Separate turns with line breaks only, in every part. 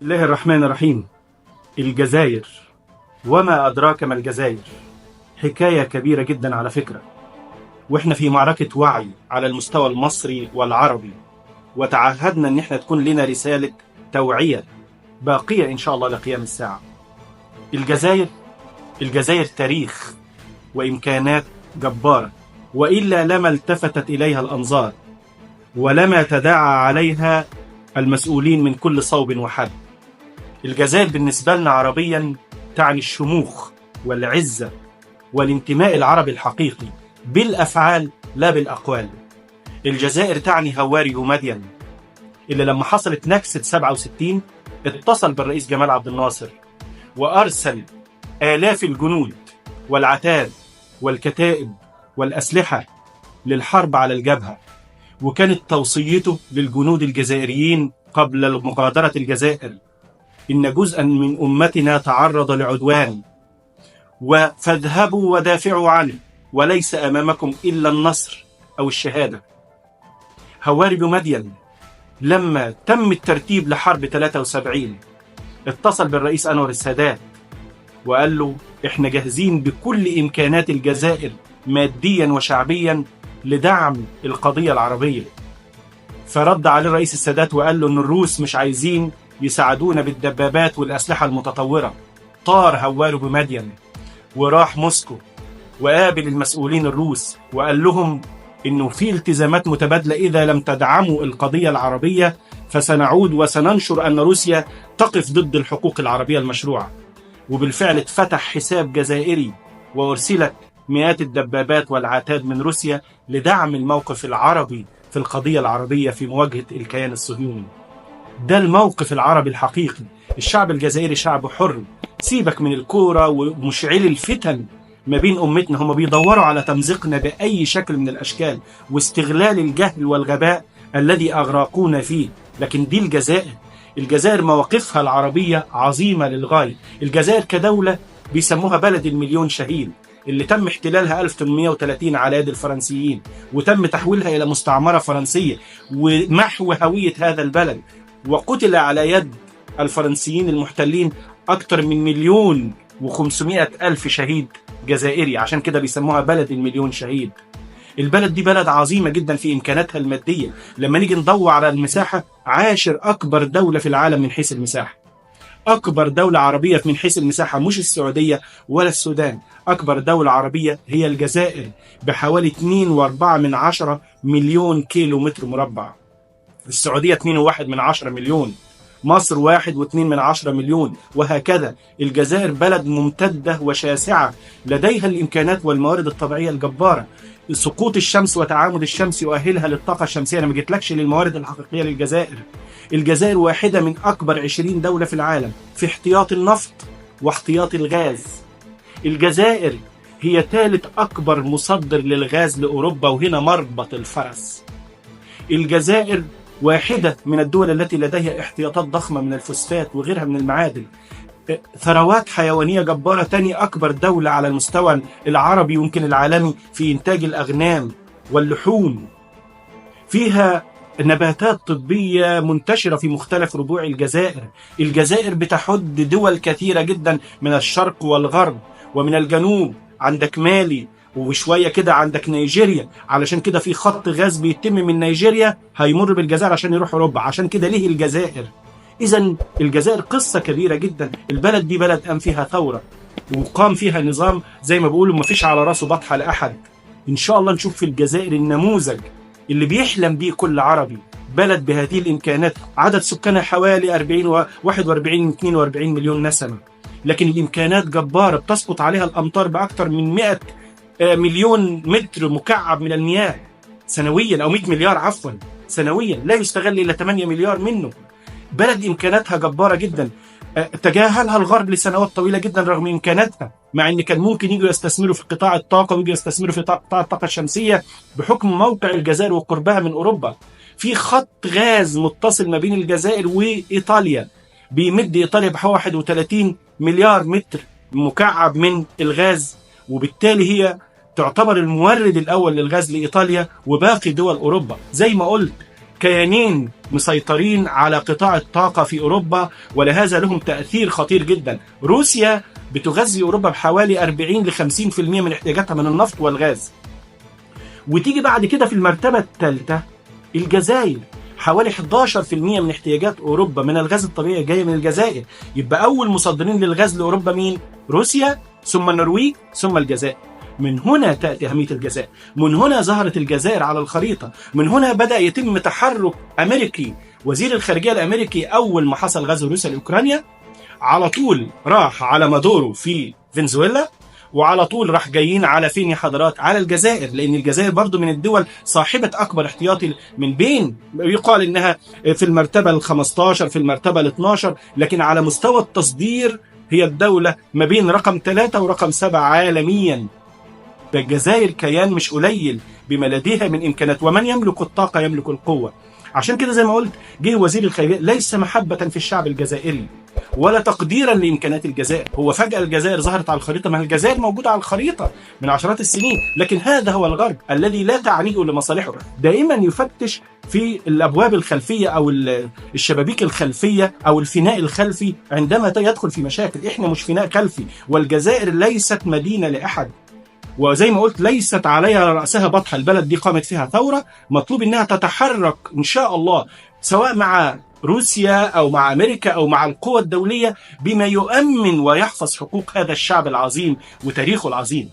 الله الرحمن الرحيم. الجزائر، وما أدراك ما الجزائر. حكاية كبيرة جدا على فكرة، وإحنا في معركة وعي على المستوى المصري والعربي، وتعهدنا إن إحنا تكون لنا رسالة توعية باقية إن شاء الله لقيام الساعة. الجزائر تاريخ وإمكانات جبارة، وإلا لما التفتت إليها الأنظار، ولما تداعى عليها المسؤولين من كل صوب وحد. الجزائر بالنسبة لنا عربيا تعني الشموخ والعزة والانتماء العربي الحقيقي بالأفعال لا بالأقوال. الجزائر تعني هواري ومدين، اللي لما حصلت نكسة 67 اتصل بالرئيس جمال عبد الناصر وأرسل آلاف الجنود والعتاد والكتائب والأسلحة للحرب على الجبهة، وكانت توصيته للجنود الجزائريين قبل مغادرة الجزائر: إن جزءا من أمتنا تعرض لعدوان، فاذهبوا ودافعوا عنه، وليس أمامكم إلا النصر أو الشهادة. هواري بمدين لما تم الترتيب لحرب 73 اتصل بالرئيس أنور السادات وقال له: إحنا جاهزين بكل إمكانات الجزائر ماديا وشعبيا لدعم القضية العربية. فرد عليه الرئيس السادات وقال له إن الروس مش عايزين يساعدونا بالدبابات والأسلحة المتطورة. طار هواري بمدين وراح موسكو وقابل المسؤولين الروس وقال لهم إنه في التزامات متبادلة، إذا لم تدعموا القضية العربية فسنعود وسننشر أن روسيا تقف ضد الحقوق العربية المشروعة. وبالفعل اتفتح حساب جزائري وأرسلت مئات الدبابات والعتاد من روسيا لدعم الموقف العربي في القضية العربية في مواجهة الكيان الصهيوني. ده الموقف العربي الحقيقي. الشعب الجزائري شعب حر، سيبك من الكورة ومشعل الفتن ما بين أمتنا. هم بيدوروا على تمزيقنا بأي شكل من الأشكال واستغلال الجهل والغباء الذي أغرقونا فيه. لكن دي الجزائر مواقفها العربية عظيمة للغاية. الجزائر كدولة بيسموها بلد المليون شهيد، اللي تم احتلالها 1830 على يد الفرنسيين، وتم تحويلها إلى مستعمرة فرنسية ومحو هوية هذا البلد، وقتل على يد الفرنسيين المحتلين أكثر من 1,500,000 شهيد جزائري. عشان كده بيسموها بلد المليون شهيد. البلد دي بلد عظيمة جدا في إمكاناتها المادية. لما نيجي ندور على المساحة، 10 أكبر دولة في العالم من حيث المساحة. أكبر دولة عربية من حيث المساحة مش السعودية ولا السودان، أكبر دولة عربية هي الجزائر بحوالي 2.4 مليون كيلو متر مربع. السعودية 2.1 مليون، مصر 1.2 مليون، وهكذا. الجزائر بلد ممتدة وشاسعة، لديها الإمكانات والموارد الطبيعية الجبارة. سقوط الشمس وتعامد الشمس يؤهلها للطاقة الشمسية. أنا ما جيتلكش للموارد الحقيقية للجزائر. الجزائر واحدة من أكبر 20 دولة في العالم في احتياط النفط واحتياط الغاز. الجزائر هي ثالث أكبر مصدر للغاز لأوروبا، وهنا مربط الفرس. الجزائر واحدة من الدول التي لديها احتياطات ضخمة من الفوسفات وغيرها من المعادن. ثروات حيوانية جبارة، تاني أكبر دولة على المستوى العربي ويمكن العالمي في إنتاج الأغنام واللحوم. فيها نباتات طبية منتشرة في مختلف ربوع الجزائر. الجزائر بتحد دول كثيرة جدا من الشرق والغرب، ومن الجنوب عندك مالي، وشوية كده عندك نيجيريا. علشان كده في خط غاز بيتم من نيجيريا هيمر بالجزائر عشان يروح أوروبا. عشان كده ليه الجزائر؟ إذن الجزائر قصة كبيرة جدا. البلد دي بلد قام فيها ثورة وقام فيها نظام زي ما بيقولوا مفيش على راسه بطحة لأحد. إن شاء الله نشوف في الجزائر النموذج اللي بيحلم بيه كل عربي. بلد بهذه الإمكانات، عدد سكانها حوالي 42 مليون نسمة، لكن الإمكانات جبارة. بتسقط عليها الأمطار بأكثر من 100 مليون متر مكعب من المياه سنويا، أو 100 مليار عفوا سنويا، لا يستغل إلا 8 مليار منه. بلد إمكاناتها جبارة جدا، تجاهلها الغرب لسنوات طويلة جدا رغم إمكاناتها، مع أن كان ممكن يجوا يستثمروا في قطاع الطاقة ويجوا يستثمروا في قطاع الطاقة الشمسية بحكم موقع الجزائر وقربها من أوروبا. في خط غاز متصل ما بين الجزائر وإيطاليا بيمد إيطاليا بحوالي 31 مليار متر مكعب من الغاز، وبالتالي هي تعتبر المورد الأول للغاز لإيطاليا وباقي دول أوروبا. زي ما قلت، كيانين مسيطرين على قطاع الطاقة في أوروبا، ولهذا لهم تأثير خطير جدا. روسيا بتغذي أوروبا بحوالي 40 ل 50% من احتياجاتها من النفط والغاز. وتيجي بعد كده في المرتبة الثالثة الجزائر، حوالي 11% من احتياجات أوروبا من الغاز الطبيعي جاية من الجزائر. يبقى أول مصدرين للغاز لأوروبا مين؟ روسيا، ثم النرويج، ثم الجزائر. من هنا تأتي أهمية الجزائر، من هنا ظهرت الجزائر على الخريطة، من هنا بدأ يتم تحرك أمريكي. وزير الخارجية الأمريكي أول ما حصل غزو روسيا لأوكرانيا على طول راح على مادورو في فنزويلا، وعلى طول راح جايين على فين يا حضرات؟ على الجزائر، لأن الجزائر برضو من الدول صاحبة أكبر احتياطي، من بين يقال إنها في المرتبة ال15 في المرتبة ال12، لكن على مستوى التصدير هي الدولة ما بين رقم 3 ورقم 7 عالميا. الجزائر كيان مش قليل بما لديها من إمكانات، ومن يملك الطاقة يملك القوة. عشان كده زي ما قلت جه وزير الخارجية ليس محبة في الشعب الجزائري ولا تقديرا لإمكانات الجزائر. هو فجأة الجزائر ظهرت على الخريطة، ما الجزائر موجودة على الخريطة من عشرات السنين، لكن هذا هو الغرب الذي لا تعنيه لمصالحه. دائما يفتش في الأبواب الخلفية أو الشبابيك الخلفية أو الفناء الخلفي عندما يدخل في مشاكل. إحنا مش فناء خلفي، والجزائر ليست مدينة لأحد، وزي ما قلت ليست عليها رأسها بطحة. البلد دي قامت فيها ثورة، مطلوب إنها تتحرك إن شاء الله سواء مع روسيا أو مع أمريكا أو مع القوى الدولية بما يؤمن ويحفظ حقوق هذا الشعب العظيم وتاريخه العظيم.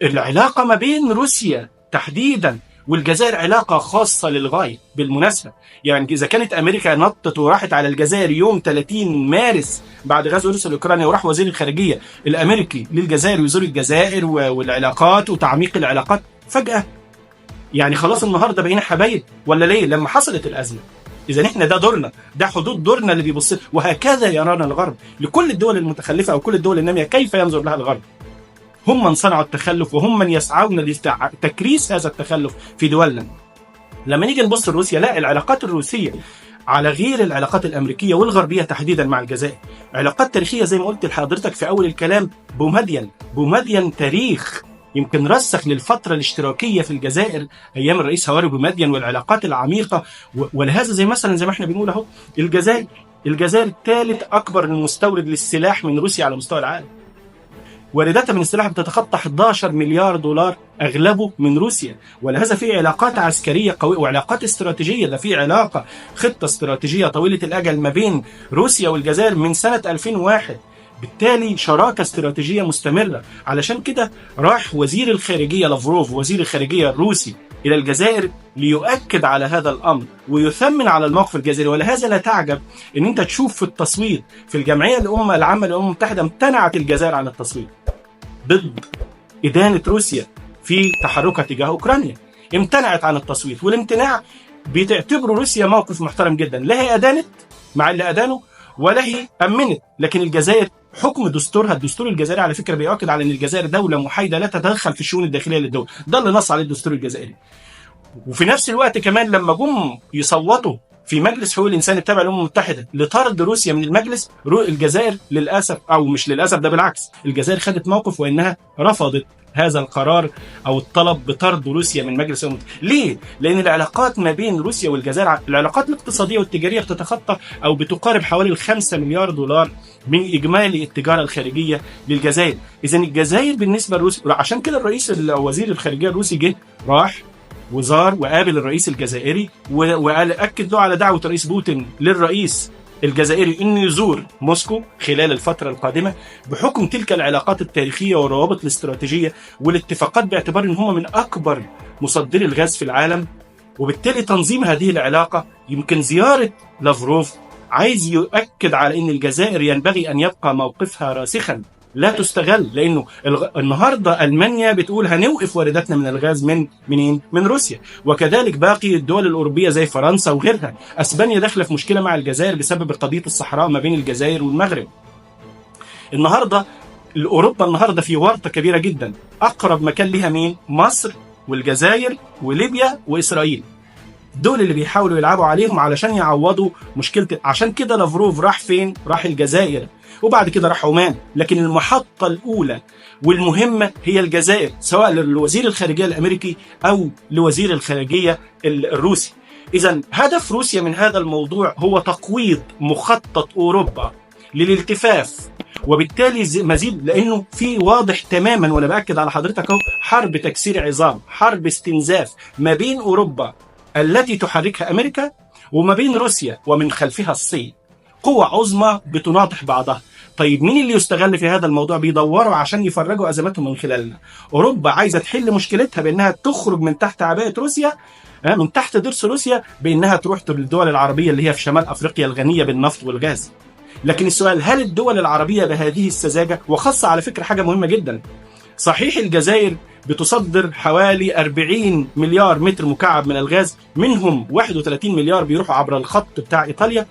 العلاقة ما بين روسيا تحديدا والجزائر علاقة خاصة للغاية بالمناسبة. يعني إذا كانت أمريكا نطت وراحت على الجزائر يوم 30 مارس بعد غزو روسيا لأوكرانيا، وراح وزير الخارجية الأمريكي للجزائر ويزور الجزائر والعلاقات وتعميق العلاقات، فجأة يعني خلاص النهاردة بقينا حبايب ولا ليه؟ لما حصلت الأزمة. إذا إحنا ده دورنا، ده حدود دورنا اللي بيبص، وهكذا يرانا الغرب. لكل الدول المتخلفة أو كل الدول النامية كيف ينظر لها الغرب؟ هم من صنعوا التخلف وهم من يسعون لتكريس هذا التخلف في دولنا. لما نيجي نبص لروسيا، لا، العلاقات الروسية على غير العلاقات الأمريكية والغربية تحديدا مع الجزائر علاقات تاريخية زي ما قلت لحضرتك في أول الكلام. بومدين تاريخ يمكن رسخ للفترة الاشتراكية في الجزائر أيام الرئيس هواري بومدين والعلاقات العميقة. ولهذا زي مثلا زي ما احنا بنقول اهو الجزائر ثالث أكبر مستورد للسلاح من روسيا على مستوى العالم. وارداتها من السلاح بتتخطى 11 مليار دولار أغلبه من روسيا. ولهذا في علاقات عسكرية قوية وعلاقات استراتيجية. ده في علاقة خطة استراتيجية طويلة الأجل ما بين روسيا والجزائر من سنة 2001. بالتالي شراكة استراتيجية مستمرة. علشان كده راح وزير الخارجية لافروف وزير الخارجية الروسي إلى الجزائر ليؤكد على هذا الأمر ويثمن على الموقف الجزائري. ولهذا لا تعجب أن أنت تشوف في التصويت في الجمعية العامة للأمم المتحدة امتنعت الجزائر عن التصويت ضد إدانة روسيا في تحركها تجاه أوكرانيا. امتنعت عن التصويت، والامتناع بتعتبر روسيا موقف محترم جدا. لا هي أدانت مع اللي أدانوا ولا هي أمنت، لكن الجزائر حكم دستورها، الدستور الجزائري على فكرة بيؤكد على أن الجزائر دولة محايدة لا تتدخل في الشؤون الداخلية للدولة. ده اللي نص عليه الدستور الجزائري. وفي نفس الوقت كمان لما جم يصوتوا في مجلس حقوق الإنسان التابع للأمم المتحدة لطرد روسيا من المجلس، الجزائر للأسف أو مش للأسف ده بالعكس، الجزائر خدت موقف وإنها رفضت هذا القرار أو الطلب بطرد روسيا من مجلس الأمم المتحدة. ليه؟ لأن العلاقات ما بين روسيا والجزائر، العلاقات الاقتصادية والتجارية بتتخطى أو بتقارب حوالي 5 مليار دولار من إجمالي التجارة الخارجية للجزائر. إذن الجزائر بالنسبة لروسيا، عشان كده الرئيس وزير الخارجية الروسي جه راح وزار وقابل الرئيس الجزائري وقال أكد له على دعوة الرئيس بوتين للرئيس الجزائري إنه يزور موسكو خلال الفترة القادمة بحكم تلك العلاقات التاريخية والروابط الاستراتيجية والاتفاقات، باعتبار إن هم من أكبر مصدري الغاز في العالم. وبالتالي تنظيم هذه العلاقة، يمكن زيارة لافروف عايز يؤكد على إن الجزائر ينبغي أن يبقى موقفها راسخا لا تستغل. لأنه النهاردة ألمانيا بتقول هنوقف وارداتنا من الغاز من روسيا، وكذلك باقي الدول الأوروبية زي فرنسا وغيرها. أسبانيا داخلة في مشكلة مع الجزائر بسبب قضية الصحراء ما بين الجزائر والمغرب. النهاردة أوروبا النهاردة في ورطة كبيرة جدا. أقرب مكان لها مين؟ مصر والجزائر وليبيا وإسرائيل. دول اللي بيحاولوا يلعبوا عليهم علشان يعوضوا مشكلة. عشان كده لافروف راح فين؟ راح الجزائر، وبعد كده راح عمان. لكن المحطة الأولى والمهمة هي الجزائر، سواء لوزير الخارجية الأمريكي أو لوزير الخارجية الروسي. إذا هدف روسيا من هذا الموضوع هو تقويض مخطط أوروبا للالتفاف، وبالتالي مزيد، لأنه في واضح تماما، وأنا بأكد على حضرتك أهو، حرب تكسير عظام، حرب استنزاف ما بين أوروبا التي تحركها أمريكا وما بين روسيا ومن خلفها الصين، قوة عظمى بتناطح بعضها. طيب مين اللي يستغل في هذا الموضوع؟ بيدوروا عشان يفرجوا أزماتهم من خلالنا. أوروبا عايزة تحل مشكلتها بأنها تخرج من تحت عباءة روسيا، من تحت ضرس روسيا، بأنها تروح للدول العربية اللي هي في شمال أفريقيا الغنية بالنفط والغاز. لكن السؤال، هل الدول العربية بهذه السذاجة؟ وخاصة على فكرة حاجة مهمة جدا، صحيح الجزائر بتصدر حوالي 40 مليار متر مكعب من الغاز، منهم 31 مليار بيروحوا عبر الخط بتاع إيطاليا،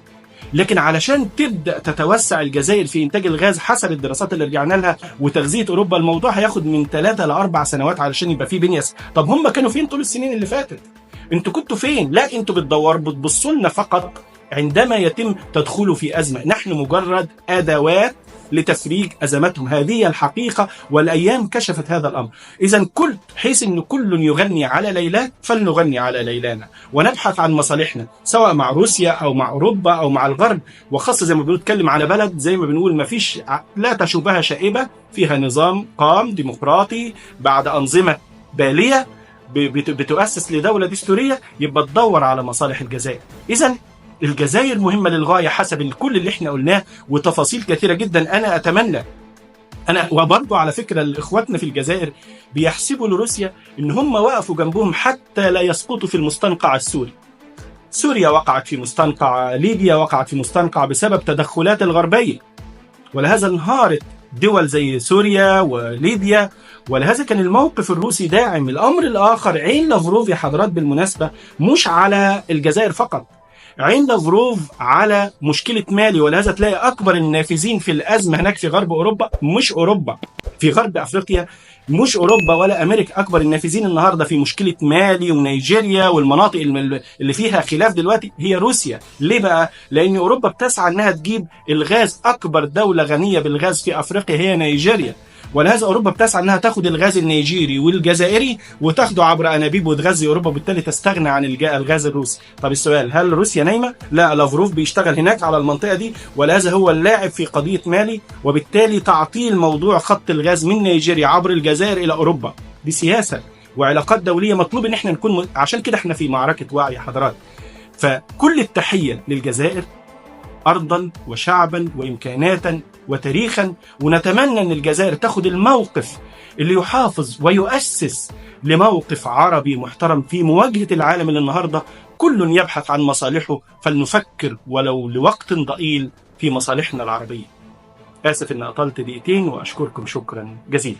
لكن علشان تبدأ تتوسع الجزائر في إنتاج الغاز حسب الدراسات اللي رجعنا لها وتغذية أوروبا، الموضوع هياخد من 3 ل 4 سنوات علشان يبقى فيه بنية. طب هم كانوا فين طول السنين اللي فاتت؟ انتوا كنتوا فين؟ لا، انتوا بتبصوا لنا فقط عندما يتم تدخله في أزمة. نحن مجرد أدوات لتفريج أزماتهم، هذه الحقيقة، والأيام كشفت هذا الأمر. إذا حيث أن كل يغني على ليلات، فلنغني على ليلانا ونبحث عن مصالحنا، سواء مع روسيا أو مع أوروبا أو مع الغرب، وخاصة زي ما بنتكلم على بلد زي ما بنقول ما فيش، لا تشوبها شائبة، فيها نظام قام ديمقراطي بعد أنظمة بالية بتؤسس لدولة دستورية، يبقى تدور على مصالح الجزائر. إذا الجزائر مهمة للغاية حسب كل اللي احنا قلناه وتفاصيل كثيرة جدا. أنا أتمنى، وبرضه على فكرة إخواتنا في الجزائر بيحسبوا لروسيا إن هم وقفوا جنبهم حتى لا يسقطوا في المستنقع السوري. سوريا وقعت في مستنقع، ليبيا وقعت في مستنقع بسبب تدخلات الغربية، ولهذا انهارت دول زي سوريا وليبيا، ولهذا كان الموقف الروسي داعم. الأمر الآخر، عين لافروف يا حضرات بالمناسبة مش على الجزائر فقط، عين لافروف على مشكلة مالي، ولهذا تلاقي أكبر النافذين في الأزمة هناك في غرب أوروبا، مش أوروبا، في غرب أفريقيا، مش أوروبا ولا أمريكا. أكبر النافذين النهاردة في مشكلة مالي ونيجيريا والمناطق اللي فيها خلاف دلوقتي هي روسيا. ليه بقى؟ لأن أوروبا بتسعى أنها تجيب الغاز. أكبر دولة غنية بالغاز في أفريقيا هي نيجيريا، ولهذا أوروبا بتسعى أنها تاخد الغاز النيجيري والجزائري وتاخده عبر أنابيب وتغذي أوروبا، وبالتالي تستغنى عن الغاز الروسي. طب السؤال، هل روسيا نايمة؟ لا، لافروف بيشتغل هناك على المنطقة دي، ولهذا هو اللاعب في قضية مالي، وبالتالي تعطيل موضوع خط الغاز من نيجيريا عبر الجزائر إلى أوروبا. دي سياسة وعلاقات دولية مطلوب إن احنا نكون عشان كده احنا في معركة وعي يا حضرات. فكل التحية للجزائر أرضا وشعبا وإمكاناتا وتاريخا، ونتمنى أن الجزائر تاخد الموقف اللي يحافظ ويؤسس لموقف عربي محترم في مواجهة العالم اللي النهاردة كل يبحث عن مصالحه، فلنفكر ولو لوقت ضئيل في مصالحنا العربية. آسف أن أطلت دقيقتين، وأشكركم شكرا جزيلا.